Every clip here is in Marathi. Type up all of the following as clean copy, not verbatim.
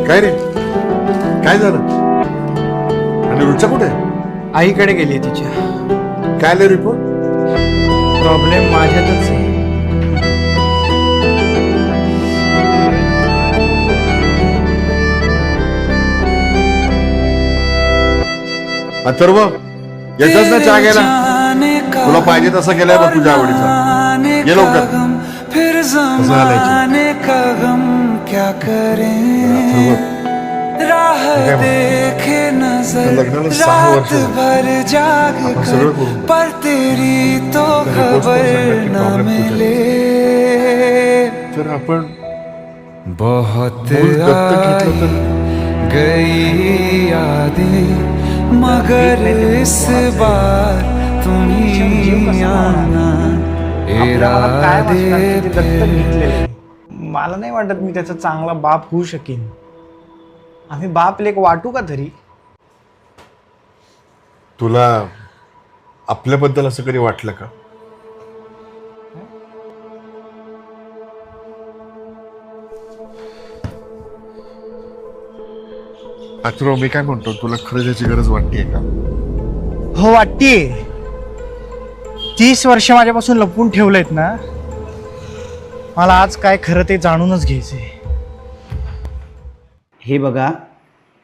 काय रे, काय झालं? आणि रुचा कुठे? आईकडे गेली तिच्या. काय आले रिपोर्ट? प्रॉब्लेम माझ्यातच आहे. अथर्व, येतच ना चहा घ्यायला? तुला पाहिजे तसं गेलाय बघ तुझ्या आवडीचा. ये लवकर. कसं घालायचं? क्या अथर्व, राह देखे नजर लग्नाला 6 वर्ष रात भर जाग आपण सगळं करू. पर तेरी तो खबर न मिले. तर आपण बहुत मूल दत्तक घेतलं तर? गई यादें मगर इस बार तुम्ही आना. मला नाही वाटत मी त्याचा चांगला बाप होऊ शकेन. आम्ही बाप लेक वाटू का तरी? तुला आपल्याबद्दल असं कधी वाटलं का? अथर्व, मी काय म्हणतो, तुला खरंच याची गरज वाटतेय का? हो, वाटते. 30 वर्ष माझ्यापासून लपवून ठेवलेत ना, मला आज काय खरं ते जाणूनच घ्यायचंय. हे बघा,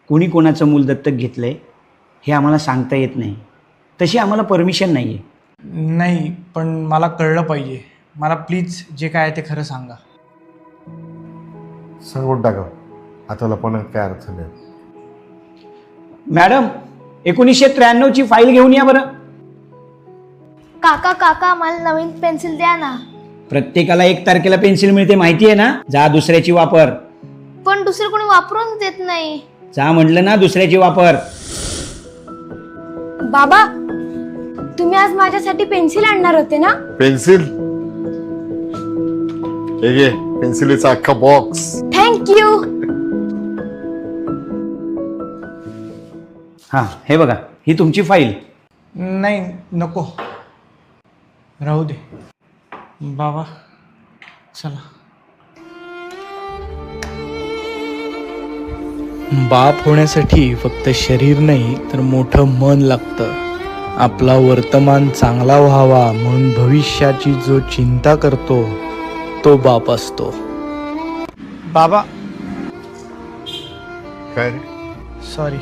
कोणी कोणाचं मूल दत्तक घेतलंय हे आम्हाला सांगता येत नाही. तशी आम्हाला परमिशन नाही आहे. नाही, पण मला कळलं पाहिजे. मला प्लीज जे काय आहे ते खरं सांगा. सांगून टाका, आता लपवण्यात काय अर्थ नाही. मॅडम, 1993ची फाईल घेऊन या बरं. काका मला नवीन पेन्सिल द्या ना. प्रत्येकाला 1 तारखेला पेन्सिल मिळते माहिती आहे ना? जा दुसऱ्याची वापर. पण दुसरं कोणी वापरून देत नाही. जा म्हटलं ना, दुसऱ्याची वापर. बाबा, तुम्ही आज माझ्यासाठी पेन्सिल आणणार होते ना? पेन्सिल? हे घे, पेन्सिलीचा अख्खा बॉक्स. थँक्यू. हां, हे बघा, ही तुमची फाईल. नाही, नको, राहू दे. बाबा, चला. बाप होण्यासाठी फक्त शरीर नाही तर मोठं मन लागतं. आपला वर्तमान चांगला व्हावा म्हणून भविष्याची जो चिंता करतो तो बाप असतो. बाबा, काय रे? सॉरी.